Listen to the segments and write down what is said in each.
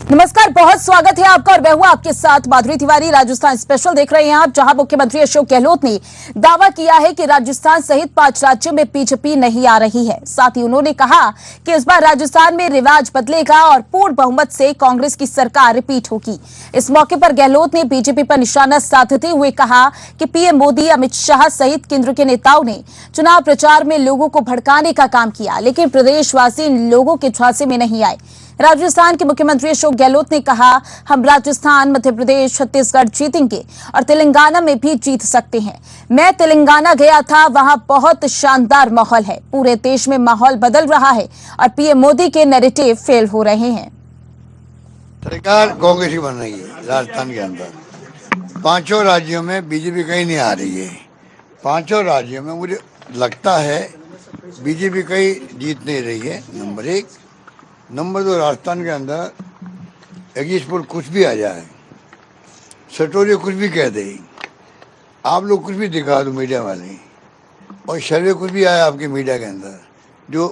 नमस्कार, बहुत स्वागत है आपका और मैं हूं आपके साथ माधुरी तिवारी। राजस्थान स्पेशल देख रहे हैं आप, जहां मुख्यमंत्री अशोक गहलोत ने दावा किया है कि राजस्थान सहित 5 राज्यों में बीजेपी नहीं आ रही है। साथ ही उन्होंने कहा कि इस बार राजस्थान में रिवाज बदलेगा और पूर्ण बहुमत से कांग्रेस की सरकार रिपीट होगी। इस मौके पर गहलोत ने बीजेपी पर निशाना साधते हुए कहा कि पीएम मोदी, अमित शाह सहित केंद्र के नेताओं ने चुनाव प्रचार में लोगों को भड़काने का काम किया, लेकिन प्रदेशवासी इन लोगों के झांसे में नहीं आए। राजस्थान के मुख्यमंत्री अशोक गहलोत ने कहा, हम राजस्थान, मध्य प्रदेश, छत्तीसगढ़ जीतेंगे और तेलंगाना में भी जीत सकते हैं। मैं तेलंगाना गया था, वहां बहुत शानदार माहौल है। पूरे देश में माहौल बदल रहा है और पीएम मोदी के नैरेटिव फेल हो रहे हैं। सरकार कांग्रेस की बन रही है राजस्थान के अंदर। 5 राज्यों में बीजेपी कहीं नहीं आ रही है। 5 राज्यों में मुझे लगता है बीजेपी कहीं जीत नहीं रही है। नंबर 1। नंबर 2, राजस्थान के अंदर एग्जिट कुछ भी आ जाए, सटोरिया कुछ भी कह दे, आप लोग कुछ भी दिखा दो मीडिया वाले, और सर्वे कुछ भी आया आपके मीडिया के अंदर, जो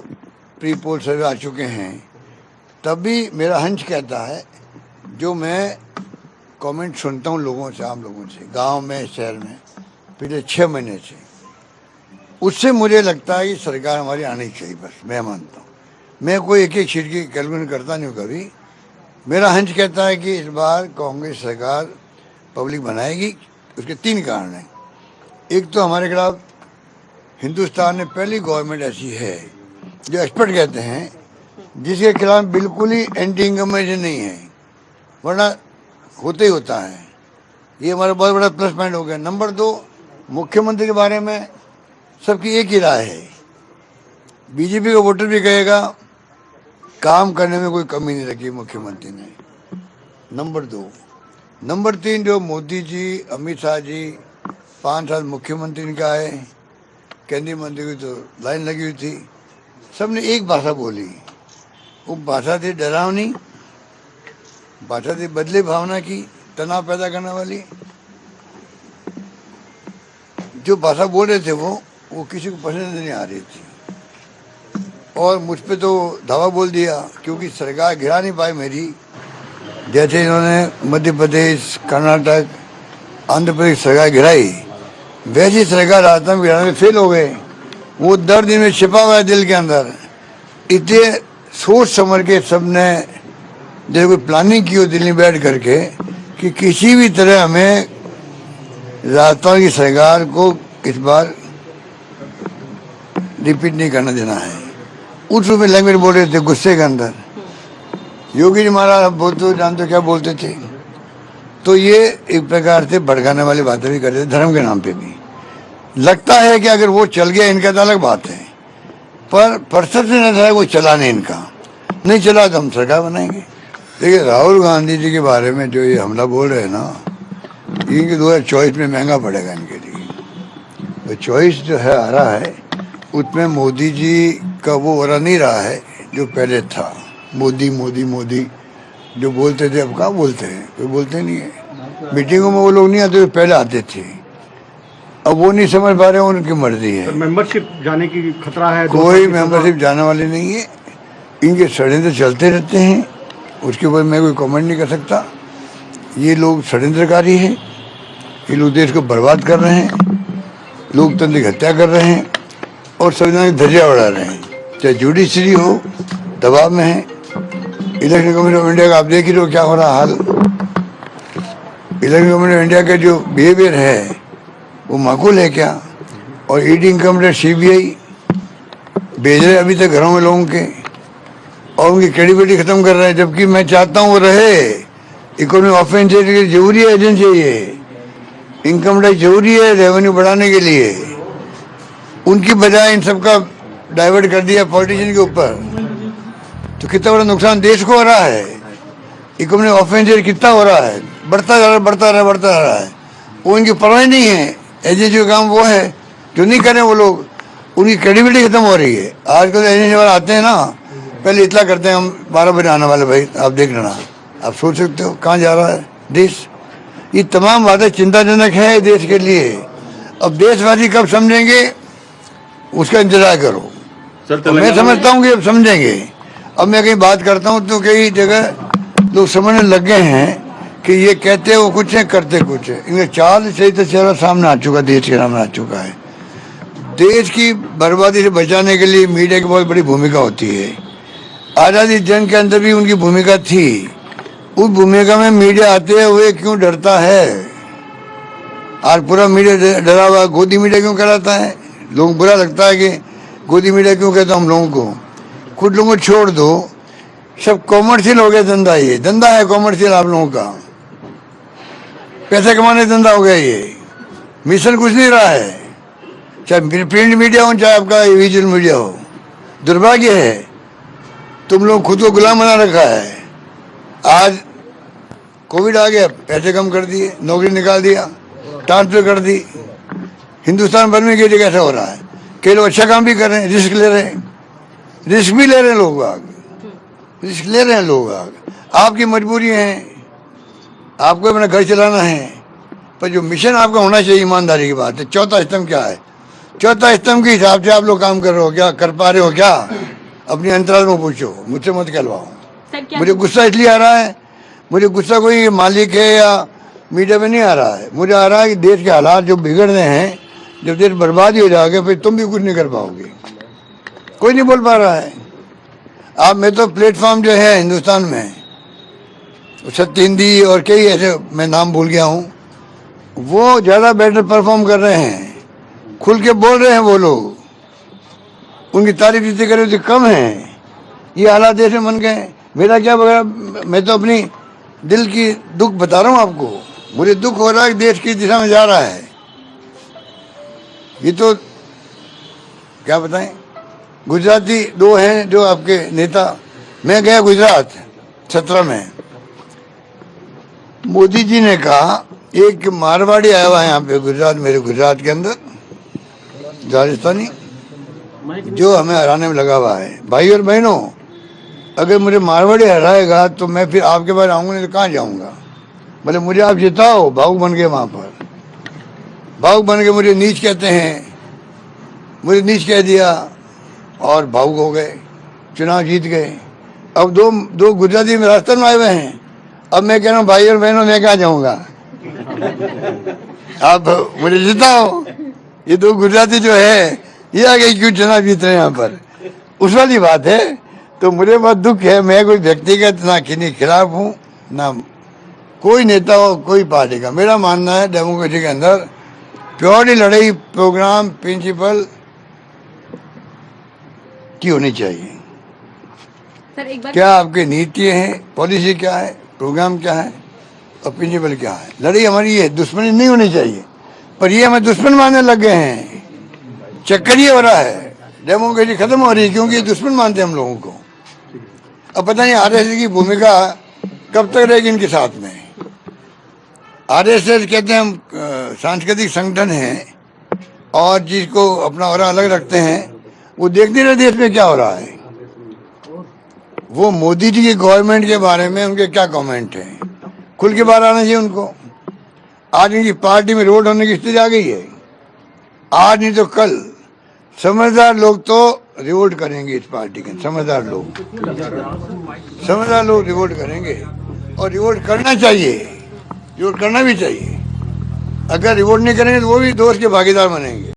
प्री पोल सर्वे आ चुके हैं, तब भी मेरा हंच कहता है, जो मैं कमेंट सुनता हूँ लोगों से, आम लोगों से, गांव में, शहर में, पिछले 6 महीने से, उससे मुझे लगता है कि सरकार हमारी आनी चाहिए। बस मैं मानता हूँ। मैं कोई एक सीट की कैलकुलेट करता नहीं हूँ कभी। मेरा हंच कहता है कि इस बार कांग्रेस सरकार पब्लिक बनाएगी। उसके 3 कारण हैं। एक तो हमारे खिलाफ हिंदुस्तान में पहली गवर्नमेंट ऐसी है जो एक्सपर्ट कहते हैं जिसके खिलाफ बिल्कुल ही एंटी इनकमेशन नहीं है, वरना होते ही होता है। ये हमारा बहुत बड़ा प्लस पॉइंट हो गया। नंबर 2, मुख्यमंत्री के बारे में सबकी एक ही राय है। बीजेपी का वोटर भी कहेगा काम करने में कोई कमी नहीं रखी मुख्यमंत्री ने। नंबर 2। नंबर 3, जो मोदी जी, अमित शाह जी 5 साल मुख्यमंत्री इनका आए, केंद्रीय मंत्री की तो लाइन लगी हुई थी, सबने एक भाषा बोली। वो भाषा थी डरावनी, भाषा थी बदले भावना की, तनाव पैदा करने वाली। जो भाषा बोल रहे थे वो किसी को पसंद नहीं आ रही थी, और मुझ पे तो धावा बोल दिया, क्योंकि सरकार गिरा नहीं पाई मेरी। जैसे इन्होंने मध्य प्रदेश, कर्नाटक, आंध्र प्रदेश सरकार गिराई, वैसी सरकार राजस्थान गिराने में फेल हो गए। वो दर्द इनमें छिपा हुआ है दिल के अंदर। इतने सोच समझ के सबने जैसे कोई प्लानिंग की हो दिल्ली में बैठ करके कि किसी भी तरह हमें राजस्थान की सरकार को इस बार रिपीट नहीं करने देना है। उस रूप में लैंग्वेज बोल रहे थे गुस्से के अंदर। योगी जी महाराज बहुत तो जानते क्या बोलते थे। तो ये एक प्रकार से भड़काने वाली बातें भी करते थे, धर्म के नाम पे भी। लगता है कि अगर वो चल गया इनका तो अलग बात है, पर परसेप्शन ऐसा है वो चला नहीं, इनका नहीं चला तो हम सरकार बनाएंगे। देखिए, राहुल गांधी जी के बारे में जो ये हमला बोल रहे हैं ना, इनके 2024 में महंगा पड़ेगा इनके लिए। तो चॉइस जो है आ रहा है, उसमें मोदी जी का वो हो रहा नहीं रहा है जो पहले था। मोदी मोदी मोदी जो बोलते थे, अब कहाँ बोलते हैं, कोई बोलते नहीं है। मीटिंगों में वो लोग नहीं आते, पहले आते थे। अब वो नहीं समझ पा रहे, उनकी मर्जी है। मेंबरशिप जाने की खतरा है? कोई मेंबरशिप जाने वाली नहीं है। इनके षड्यंत्र चलते रहते हैं, उसके ऊपर मैं कोई कमेंट नहीं कर सकता। ये लोग षड्यंत्रकारी हैं, ये लोग देश को बर्बाद कर रहे हैं, लोकतंत्र की हत्या कर रहे हैं और संविधान की धज्जियां उड़ा रहे हैं। चाहे जुडिशरी हो, दबाव में है। इलेक्शन कमीशन ऑफ इंडिया का आप देख ही रहे हो क्या हो रहा हाल। इलेक्शन कमीशन ऑफ इंडिया का जो बिहेवियर है वो माकूल है क्या? और ईडी, इनकम टैक्स, सीबीआई भेज रहे अभी तक घरों में लोगों के, और उनकी क्रेडिबिलिटी खत्म कर रहे हैं। जबकि मैं चाहता हूँ वो रहे। इकोनॉमिक ऑफेंस जरूरी है, एजेंसी है ये। इनकम टैक्स जरूरी है रेवेन्यू बढ़ाने के लिए। उनकी बजाय इन सबका डाइवर्ट कर दिया पॉलिटिशियन के ऊपर, तो कितना बड़ा नुकसान देश को हो रहा है। इकोनॉमिक ऑफेंस कितना हो रहा है, बढ़ता जा रहा है। वो इनकी परवाह नहीं है। एजेंसी का काम वो है जो नहीं करें वो लोग, उनकी क्रेडिबिलिटी खत्म हो रही है। आजकल एजेंसी वाले आते हैं ना, पहले इतना करते हैं, हम 12 बजे आने वाले भाई, आप देख लेना। आप सोच सकते हो कहाँ जा रहा है देश। ये तमाम बातें चिंताजनक है देश के लिए। अब देशवासी कब समझेंगे उसका इंतजार करो। मैं समझता हूँ कि अब समझेंगे। अब मैं कहीं बात करता हूँ तो कई जगह लोग समझने लग गए हैं कि ये कहते वो कुछ है करते कुछ है। इनका चाल सही तो चेहरा सामने आ चुका, देश के सामने आ चुका है। देश की बर्बादी से बचाने के लिए मीडिया की बहुत बड़ी भूमिका होती है। आज़ादी जंग के अंदर भी उनकी भूमिका थी। उस भूमिका में मीडिया आते हुए क्यों डरता है? आज पूरा मीडिया डरा हुआ, गोदी मीडिया क्यों कराता है? लोगों को बुरा लगता है कि गोदी मीडिया क्यों कहता हम लोगों को। कुछ लोगों को छोड़ दो, सब कॉमर्शियल हो गया धंधा। ये धंधा है कॉमर्शियल आप लोगों का, पैसे कमाने धंधा हो गया ये। मिशन कुछ नहीं रहा है, चाहे प्रिंट मीडिया हो चाहे आपका विजुअल मीडिया हो। दुर्भाग्य है तुम लोग खुद को गुलाम बना रखा है। आज कोविड आ गया, पैसे कम कर दिए, नौकरी निकाल दिया, ट्रांसफर कर दी। हिंदुस्तान भर में ये जगह ऐसा हो रहा है। कई लोग अच्छा काम भी कर रहे हैं, रिस्क ले रहे हैं, रिस्क भी ले रहे हैं लोग आगे, रिस्क ले रहे हैं लोग आगे। आपकी मजबूरी है, आपको अपना घर चलाना है, पर जो मिशन आपका होना चाहिए ईमानदारी की बात है। चौथा स्तंभ क्या है? चौथा स्तंभ के हिसाब से आप लोग काम कर रहे हो क्या, कर पा रहे हो क्या? अपनी अंतराल में पूछो, मुझसे मत कहलवाओ। मुझे गुस्सा इसलिए आ रहा है, मुझे गुस्सा कोई मालिक है या मीडिया में नहीं आ रहा है। मुझे आ रहा है कि देश के हालात जो बिगड़ रहे हैं, जब देश बर्बादी हो जाएगा फिर तुम भी कुछ नहीं कर पाओगे। कोई नहीं बोल पा रहा है। आप में तो प्लेटफॉर्म जो है हिंदुस्तान में, सत्य हिंदी और कई ऐसे मैं नाम भूल गया हूँ, वो ज़्यादा बेटर परफॉर्म कर रहे हैं, खुल के बोल रहे हैं वो लोग। उनकी तारीफ जितनी करें उतनी कम है। ये हालात देश में बन गए। मेरा क्या बगैर, मैं तो अपनी दिल की दुख बता रहा हूँ आपको। मुझे दुख हो रहा है कि देश की दिशा में जा रहा है। ये तो क्या बताएं, गुजराती दो हैं जो आपके नेता। मैं गया गुजरात 17 में, मोदी जी ने कहा एक मारवाड़ी आया हुआ है यहाँ पे गुजरात, मेरे गुजरात के अंदर, राजस्थानी, जो हमें हराने में लगा हुआ है। भाई और बहनों, अगर मुझे मारवाड़ी हराएगा तो मैं फिर आपके पास आऊँगा, नहीं तो कहाँ जाऊँगा? बोले मुझे आप जिताओ। भावुक बन गए वहाँ पर, भावुक बन के मुझे नीच कहते हैं, मुझे नीच कह दिया और भावुक हो गए, चुनाव जीत गए। अब दो गुजराती में राजस्थान में आए हुए हैं। अब मैं कह रहा हूँ भाई और बहनों, मैं कहाँ जाऊँगा? आप मुझे जिताओ। ये दो गुजराती जो है ये आगे क्यों चुनाव जीत रहे हैं यहाँ पर, उस वाली बात है। तो मुझे बहुत दुख है। मैं कोई व्यक्तिगत ना किन्हीं खिलाफ हूँ ना कोई नेता हो कोई पार्टी का। मेरा मानना है डेमोक्रेसी के अंदर प्योरली लड़ाई प्रोग्राम प्रिंसिपल की होनी चाहिए। सर एक बार क्या आपकी नीति है, पॉलिसी क्या है, प्रोग्राम क्या है और प्रिंसिपल क्या है? लड़ाई हमारी ये दुश्मनी नहीं होनी चाहिए, पर ये हमें दुश्मन मानने लग गए हैं। चक्कर ये हो रहा है, डेमोक्रेसी खत्म हो रही है क्योंकि दुश्मन मानते हैं हम लोगों को। अब पता नहीं आरएसएस की भूमिका कब तक रहेगी इनके साथ में। आरएसएस कहते हैं हम सांस्कृतिक संगठन है और जिसको अपना और अलग रखते हैं, वो देखते रहे देश में क्या हो रहा है। वो मोदी जी की गवर्नमेंट के बारे में उनके क्या कमेंट हैं, खुल के बाहर आना चाहिए उनको। आज इनकी पार्टी में रोड होने की स्थिति आ गई है। आज नहीं तो कल समझदार लोग तो रिवोल्ट करेंगे इस पार्टी के। समझदार लोग रिवोल्ट करेंगे और रिवोल्ट करना चाहिए, रिवोल्ट करना भी चाहिए। अगर रिवोल्ट नहीं करेंगे तो वो भी दोस्त के भागीदार बनेंगे।